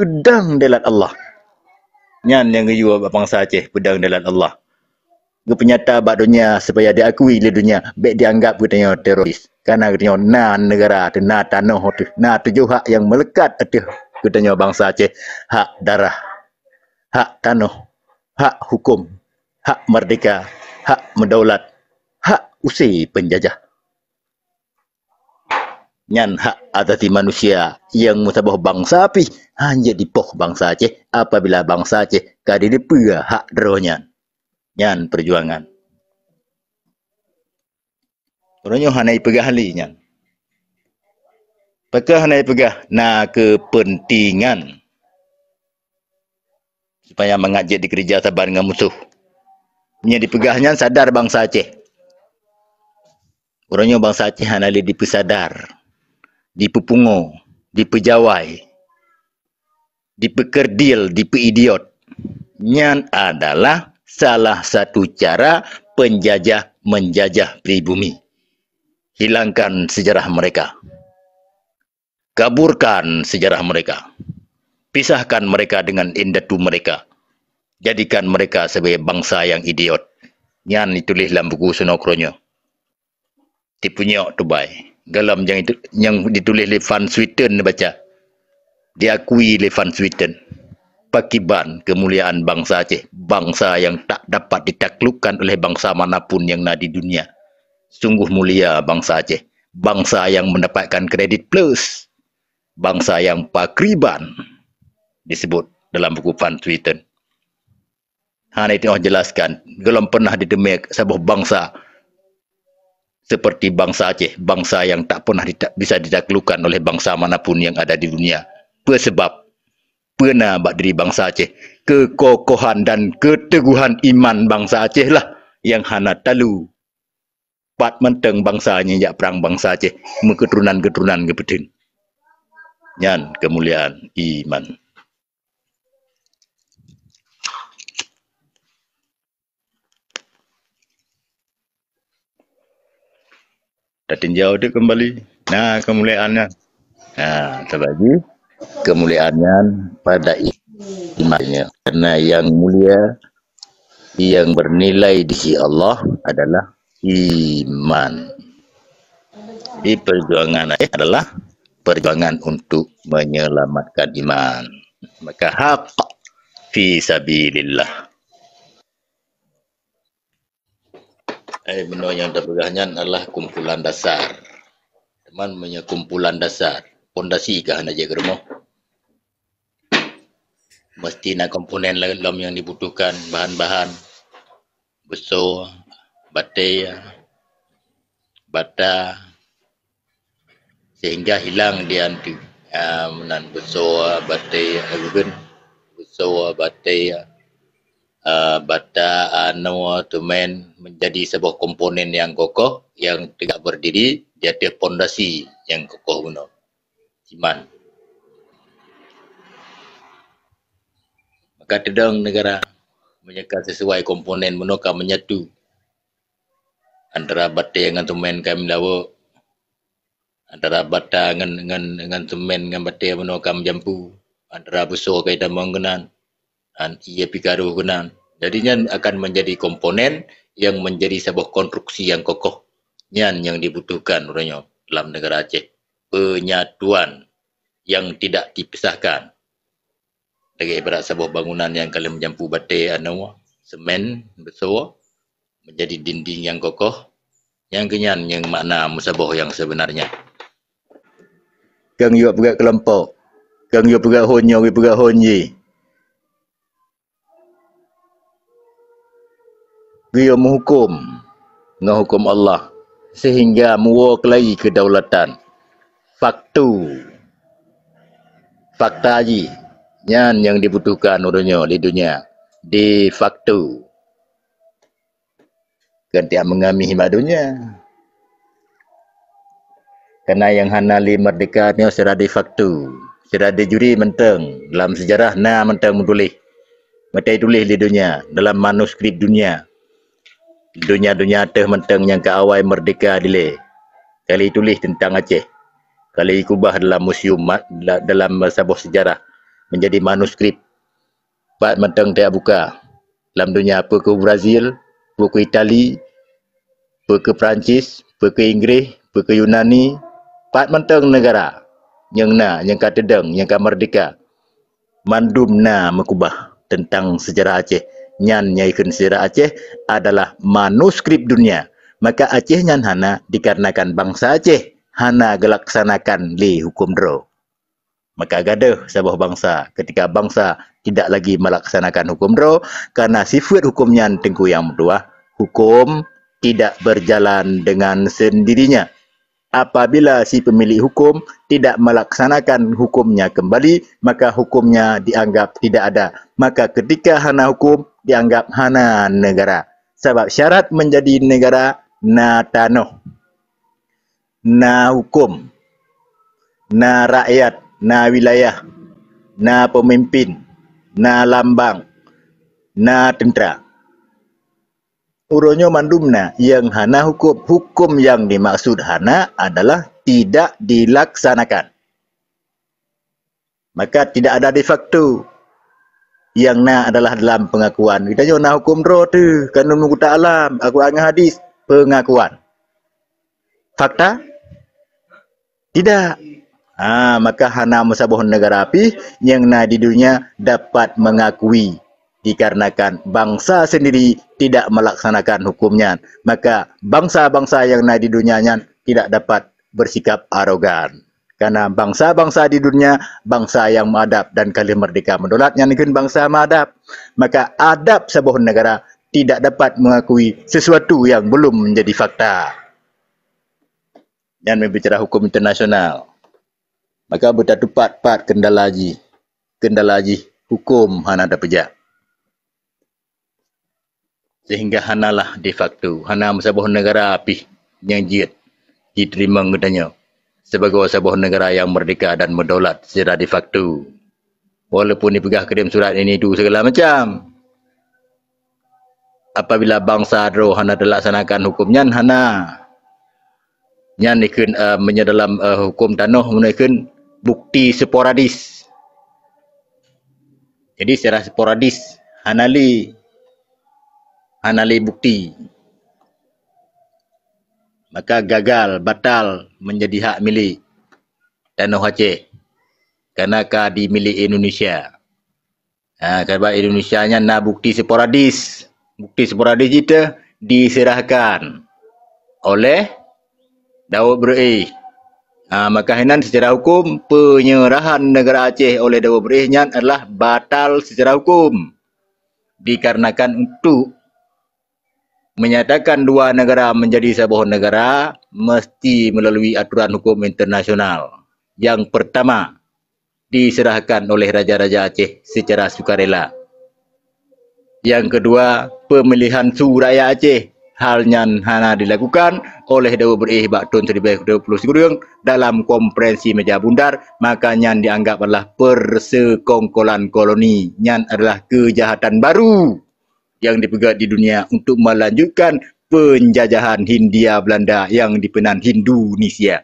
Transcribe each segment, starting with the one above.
pedang dalam Allah. Nyan yang jua bangsa Aceh pedang dalam Allah. Penyata bak dunia supaya diakui oleh dunia, baik dianggap katanya teroris. Karena katanya na negara tu, na tanah tu, na tujuh hak yang melekat tu katanya bangsa Aceh, hak darah, hak tanah, hak hukum, hak merdeka, hak mendaulat, hak usai penjajah. Nyan hak asasi manusia yang musabah bangsa api hanya dipoh bangsa Aceh apabila bangsa Aceh kadi dipua hak deronya. Nyan perjuangan. Orangnya hanai pegah li nyan. Pakah hanai pegah na kepentingan supaya mengajak dikerja sabar dengan musuh. Nya dipegahnya sadar bangsa Aceh. Orangnya bangsa Aceh hanai dipesadar. Dipepungo, dipejawai, dipekerdil, dipeidiot. Nyan adalah salah satu cara penjajah menjajah pribumi. Hilangkan sejarah mereka. Kaburkan sejarah mereka. Pisahkan mereka dengan indatu mereka. Jadikan mereka sebagai bangsa yang idiot. Nyan ditulis dalam buku Sunokronyo. Tipunya Dubai. Galam yang ditulis oleh Van Swieten baca. Diakui oleh Van Swieten. Pakiban kemuliaan bangsa Aceh. Bangsa yang tak dapat ditaklukkan oleh bangsa manapun yang ada di dunia. Sungguh mulia bangsa Aceh. Bangsa yang mendapatkan kredit plus. Bangsa yang pakriban. Disebut dalam buku Van Swieten. Hanya itu jelaskan. Galam pernah didemik sebuah bangsa seperti bangsa Aceh, bangsa yang tak pernah bisa ditaklukkan oleh bangsa manapun yang ada di dunia. Sebab pernah bak diri bangsa Aceh, kekokohan dan keteguhan iman bangsa Aceh lah yang hana talu pat menteng bangsanya jak perang bangsa Aceh, keturunan-keturunan kepedin. Nyan kemuliaan iman. Dah tinjau dia kembali. Nah, kemuliaannya. Nah, terbagi kemuliaannya pada imannya. Karena yang mulia, yang bernilai di sisi Allah adalah iman. Di perjuangan adalah perjuangan untuk menyelamatkan iman. Maka haq fi sabilillah. Benda yang terpegahnya adalah kumpulan dasar. Teman punya kumpulan dasar. Pondasi kah nak jaga rumah? Mesti nak komponen dalam yang dibutuhkan. Bahan-bahan. Besar. Batai. Bata. Sehingga hilang dia nanti. Menan besar. Batai. Besar. Batai. Bata tumen menjadi sebuah komponen yang kokoh yang tegak berdiri di atas pondasi yang kokoh guna iman. Maka tedang negara menyekat sesuai komponen menukar menyatu antara bata dengan tumen kami lawa, antara bata dengan tumen dengan bata menukar menjampu, antara besar kaitan mengenan ia pikaru gunan. Jadinya akan menjadi komponen yang menjadi sebuah konstruksi yang kokoh. Yang dibutuhkan orangnya dalam negara Aceh. Penyatuan yang tidak dipisahkan. Lagi ibarat sebuah bangunan yang kalau menjampu batai semen besar menjadi dinding yang kokoh. Yang kenyan yang makna musabah yang sebenarnya. Kang yuk pegat kelompok. Kang yuk pegat honyo, pegat honyi. Dia menghukum dengan hukum Allah sehingga mewakili kedaulatan. Fakta haji yang dibutuhkan orangnya di dunia. De facto. Kan tiap mengambil himat dunia. Karena yang hanali merdeka ni secara de facto. Secara de juri menteng. Dalam sejarah menteng menulis. Mereka tulis di dunia. Dalam manuskrip dunia. Dunia-dunia teh menteng yang ke awal merdeka dile. Kali tulis tentang Aceh. Kali ikubah dalam museum dalam sebuah sejarah. menjadi manuskrip. Pat menteng dia buka. Dalam dunia apa ke Brazil, apa ke Itali, apa ke Perancis, apa ke Inggeris, apa ke Yunani, pat menteng negara. Yang yang kata deng, yang kata merdeka. Mandum mekubah tentang sejarah Aceh. Nyan nyaikan sejarah Aceh adalah manuskrip dunia. Maka Aceh nyan hana dikarenakan bangsa Aceh hana gelaksanakan li hukum dro. Maka gaduh sebuah bangsa ketika bangsa tidak lagi melaksanakan hukum dro karena sifat hukumnya tengku yang berdua, hukum tidak berjalan dengan sendirinya. Apabila si pemilik hukum tidak melaksanakan hukumnya kembali, maka hukumnya dianggap tidak ada. Maka ketika hana hukum, dianggap hana negara. Sebab syarat menjadi negara, na tanah, na hukum, na rakyat, na wilayah, na pemimpin, na lambang, na tentera. Uronyo mandumna yang hana hukum yang dimaksud hana adalah tidak dilaksanakan. Maka tidak ada de facto. Yang na adalah dalam pengakuan. Kita na hukum dro tu, kanun muka alam, aku angah hadis, pengakuan. Fakta? Tidak. Maka hana musabuh negara api yang na di dunia dapat mengakui dikarenakan bangsa sendiri tidak melaksanakan hukumnya, maka bangsa-bangsa yang ada di dunianya tidak dapat bersikap arogan. Karena bangsa-bangsa di dunia, bangsa yang mengadab dan kali merdeka mendolatnya negeri bangsa mengadab. Maka adab sebuah negara tidak dapat mengakui sesuatu yang belum menjadi fakta. Dan berbicara hukum internasional, maka bertatupat kendala haji hukum hana ada pejak. Sehingga hanalah de facto, hana sebuah negara api yang diterima katanya sebagai sebuah negara yang merdeka dan berdaulat secara de facto. Walaupun dipegah kirim surat ini itu segala macam. Apabila bangsa dro hana dilaksanakan hukumnya hana nyan ikun menyedalam hukum tanah menaikkan bukti sporadis. Jadi secara sporadis hanali bukti, maka gagal, batal menjadi hak milik tanah Aceh karena di milik Indonesia. Kerana Indonesia nya nak bukti sporadis itu diserahkan oleh Daud Berih. Maka hinan secara hukum penyerahan negara Aceh oleh Daud Berih nya adalah batal secara hukum dikarenakan untuk menyatakan dua negara menjadi sebuah negara mesti melalui aturan hukum internasional. Yang pertama, diserahkan oleh Raja-Raja Aceh secara sukarela. Yang kedua, pemilihan suraya Aceh. Halnya hana dilakukan oleh Daud Berih tahun 2020 dalam konferensi meja bundar, makanya dianggap adalah persekongkolan koloni. Yang adalah kejahatan baru yang dipegang di dunia untuk melanjutkan penjajahan Hindia Belanda yang dipenan Indonesia.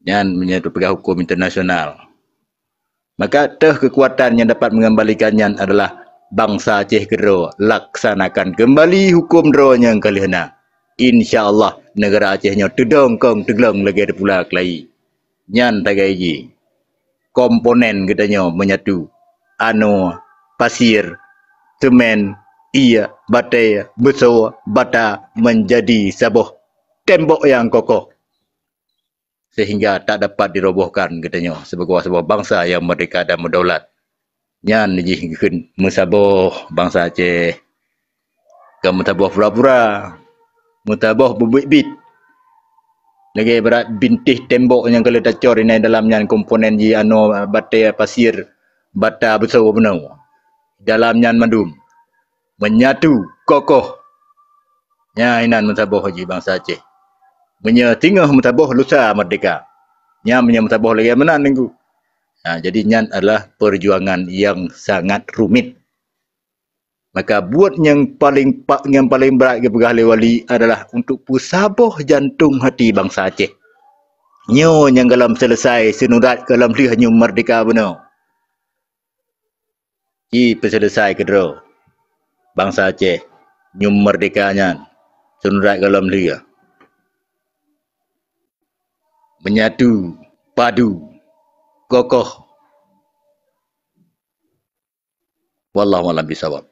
Dan menyatu pegang hukum internasional. Maka kekuatan yang dapat mengembalikannya adalah bangsa Aceh Kedro laksanakan kembali hukum dro yang kalihana. InsyaAllah negara Acehnya tedongkong tegelong lagi ada pula kelai. Nyan tagaiji. Komponen katanya menyatu. Pasir, semen, batai, besar, bata menjadi sebuah tembok yang kokoh. Sehingga tak dapat dirobohkan katanya sebagai sebuah bangsa yang merdeka dan berdaulat. Nyan dijihkan musaboh bangsa Aceh. Ke musaboh pura-pura. Musaboh bebit-bit. Lagi berat bintih tembok yang kalau dacor ini dalamnya komponen batai, pasir, bata besar benar. Dalamnya mandum. Menyatu, kokoh. Ya, inan mutaboh haji bangsa Aceh. Menyetingah mutaboh lusa merdeka. Ya, mutaboh lagi menang minggu. Jadi nyan adalah perjuangan yang sangat rumit. Maka buat yang paling berat ke pegah wali adalah untuk pusaboh jantung hati bangsa Aceh. Nyo yang dalam selesai senurat dalam dia hanya merdeka benar. Ci peselesai kedro bangsa Aceh nyum merdekanya sunrat kalam liga menyatu padu kokoh wallahu a'lam bisawab.